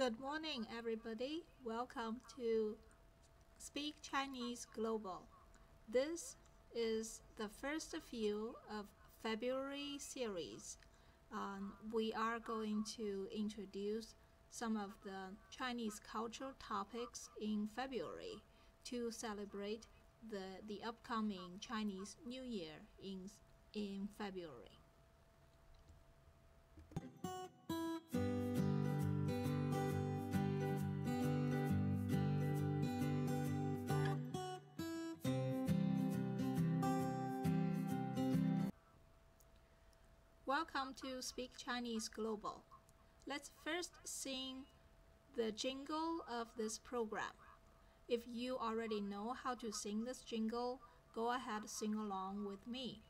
Good morning, everybody. Welcome to Speak Chinese Global. This is the first view of February series. We are going to introduce some of the Chinese cultural topics in February to celebrate the upcoming Chinese New Year in February. Welcome to Speak Chinese Global. Let's first sing the jingle of this program. If you already know how to sing this jingle, go ahead sing along with me.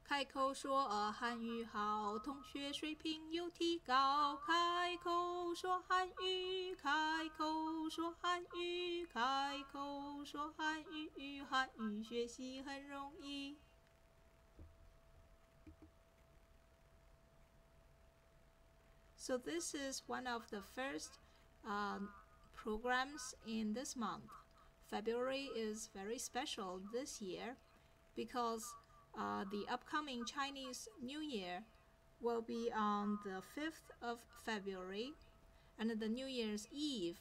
开口说汉语好，同学水平有提高。开口说汉语，开口说汉语，开口说汉语，汉语学习很容易。So this is one of the first programs in this month. February is very special this year because the upcoming Chinese New Year will be on the 5th of February, and the New Year's Eve,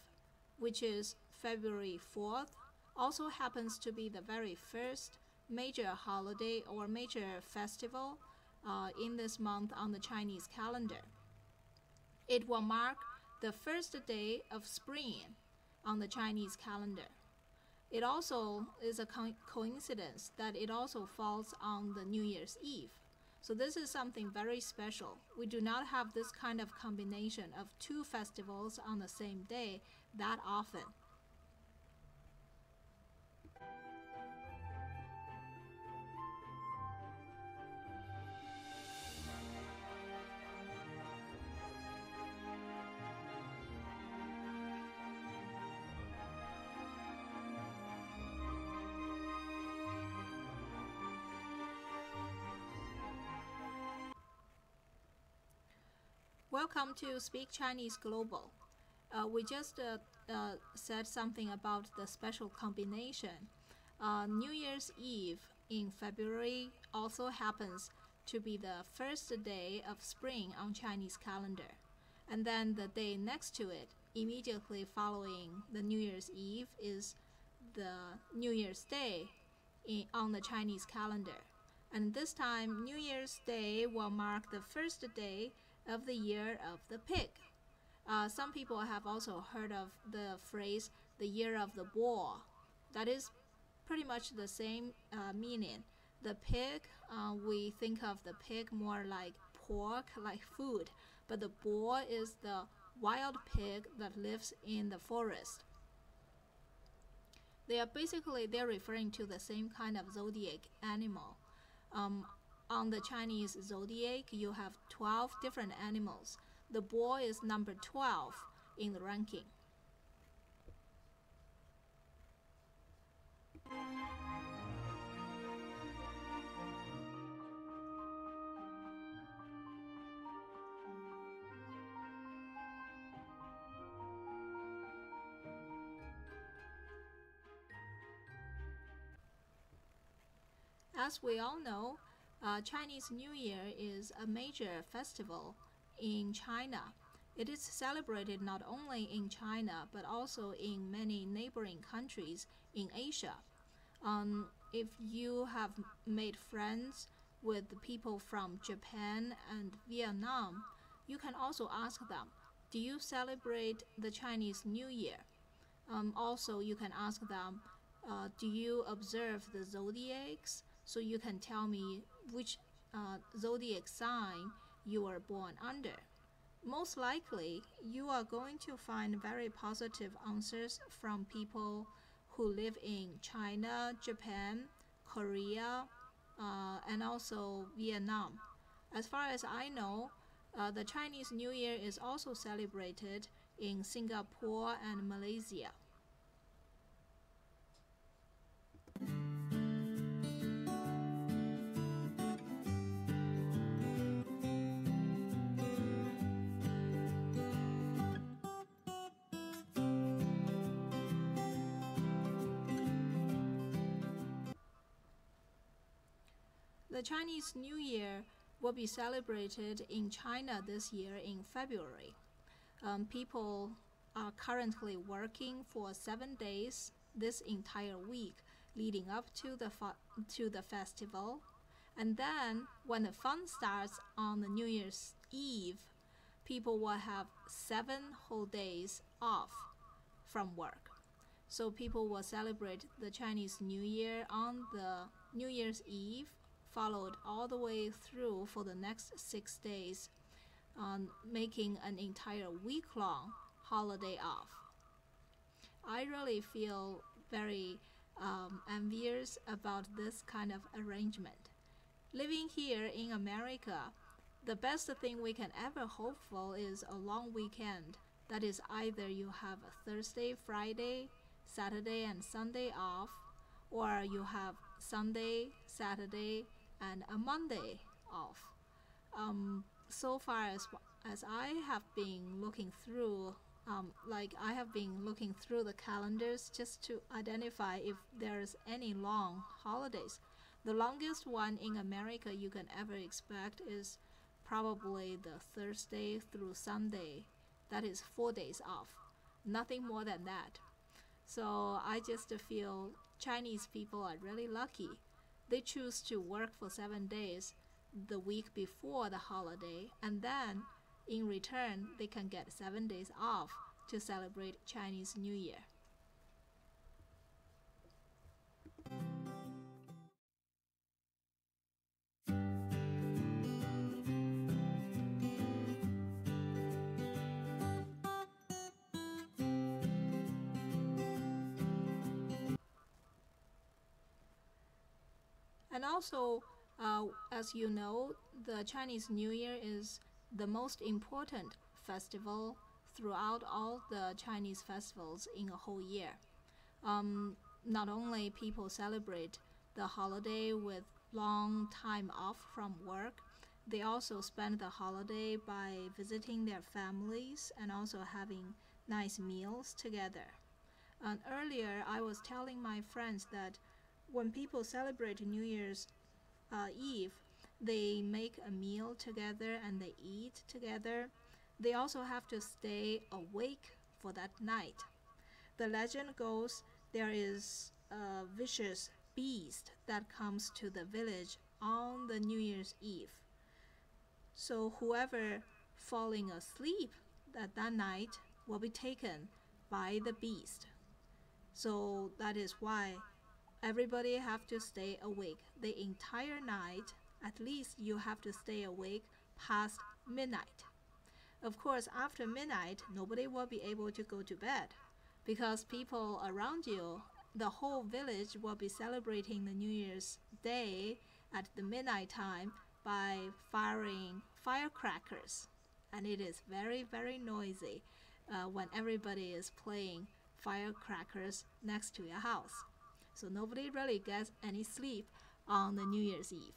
which is February 4th, also happens to be the very first major holiday or major festival in this month on the Chinese calendar. It will mark the first day of spring on the Chinese calendar. It also is a coincidence that it also falls on the New Year's Eve. So this is something very special. We do not have this kind of combination of two festivals on the same day that often. Welcome to Speak Chinese Global. We just said something about the special combination. New Year's Eve in February also happens to be the first day of spring on Chinese calendar. And then the day next to it, immediately following the New Year's Eve, is the New Year's Day on the Chinese calendar. And this time, New Year's Day will mark the first day of the year of the pig. Some people have also heard of the phrase the year of the boar. That is pretty much the same meaning. The pig, we think of the pig more like pork, like food, but the boar is the wild pig that lives in the forest. They're referring to the same kind of zodiac animal. On the Chinese zodiac, you have 12 different animals. The boar is number 12 in the ranking. As we all know, Chinese New Year is a major festival in China. It is celebrated not only in China but also in many neighboring countries in Asia. If you have made friends with the people from Japan and Vietnam, you can also ask them, do you celebrate the Chinese New Year? Also, you can ask them, do you observe the zodiacs? So you can tell me which zodiac sign you were born under. Most likely, you are going to find very positive answers from people who live in China, Japan, Korea, and also Vietnam. As far as I know, the Chinese New Year is also celebrated in Singapore and Malaysia. The Chinese New Year will be celebrated in China this year in February. People are currently working for 7 days this entire week leading up to the festival. And then when the fun starts on the New Year's Eve, people will have 7 whole days off from work. So people will celebrate the Chinese New Year on the New Year's Eve, followed all the way through for the next 6 days, making an entire week-long holiday off. I really feel very envious about this kind of arrangement. Living here in America, the best thing we can ever hope for is a long weekend. That is, either you have a Thursday, Friday, Saturday, and Sunday off, or you have Sunday, Saturday, and a Monday off. So far as I have been looking through, I have been looking through the calendars just to identify if there's any long holidays. The longest one in America you can ever expect is probably the Thursday through Sunday. That is 4 days off. Nothing more than that. So I just feel Chinese people are really lucky. They choose to work for 7 days the week before the holiday, and then in return they can get 7 days off to celebrate Chinese New Year. And also, as you know, the Chinese New Year is the most important festival throughout all the Chinese festivals in a whole year. Not only people celebrate the holiday with long time off from work, they also spend the holiday by visiting their families and also having nice meals together. And earlier, I was telling my friends that when people celebrate New Year's Eve, they make a meal together and they eat together. They also have to stay awake for that night. The legend goes there is a vicious beast that comes to the village on the New Year's Eve. So whoever falling asleep at that night will be taken by the beast. So that is why everybody have to stay awake the entire night. At least you have to stay awake past midnight. Of course, after midnight, nobody will be able to go to bed because people around you, the whole village will be celebrating the New Year's Day at the midnight time by firing firecrackers. And it is very, very noisy when everybody is playing firecrackers next to your house. So nobody really gets any sleep on the New Year's Eve.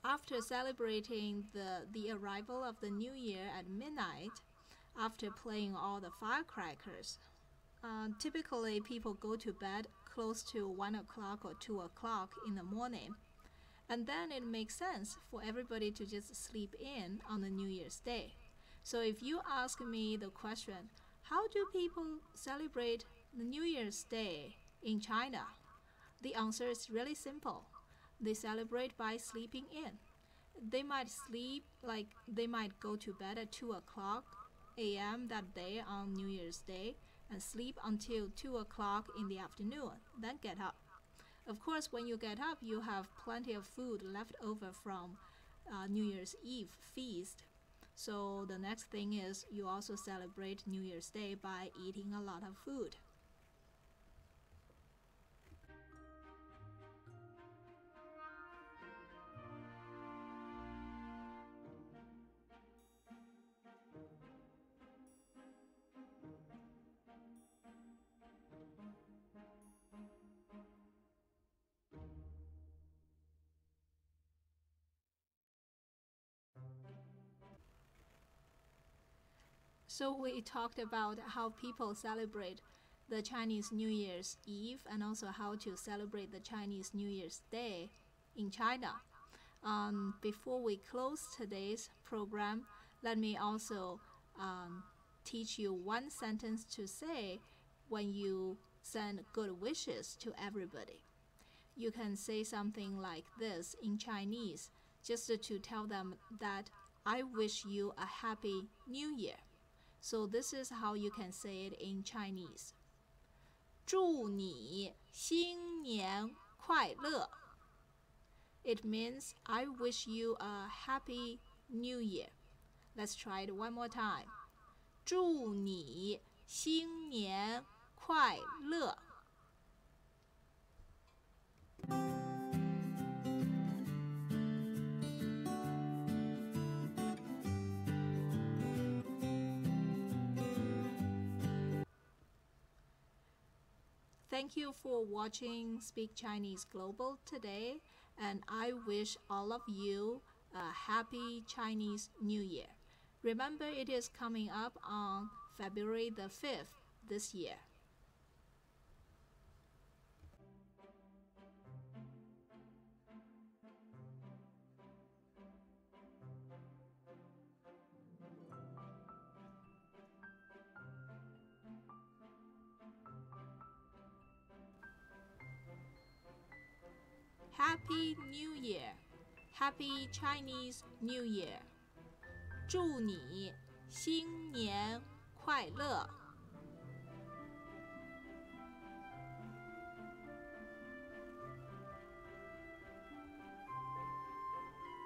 After celebrating the arrival of the New Year at midnight, after playing all the firecrackers, typically people go to bed close to 1 o'clock or 2 o'clock in the morning. And then it makes sense for everybody to just sleep in on the New Year's Day. So if you ask me the question, how do people celebrate the New Year's Day in China? The answer is really simple. They celebrate by sleeping in. They might they might go to bed at 2 o'clock a.m. that day on New Year's Day and sleep until 2 o'clock in the afternoon, then get up. Of course, when you get up, you have plenty of food left over from New Year's Eve feast. So the next thing is you also celebrate New Year's Day by eating a lot of food. So we talked about how people celebrate the Chinese New Year's Eve and also how to celebrate the Chinese New Year's Day in China. Before we close today's program, let me also teach you one sentence to say when you send good wishes to everybody. You can say something like this in Chinese just to tell them that I wish you a happy new year. So this is how you can say it in Chinese. 祝你新年快乐. It means I wish you a happy new year. Let's try it one more time. 祝你新年快乐. Thank you for watching Speak Chinese Global today, and I wish all of you a happy Chinese New Year. Remember, it is coming up on February the 5th this year. Happy New Year! Happy Chinese New Year! 祝你新年快乐!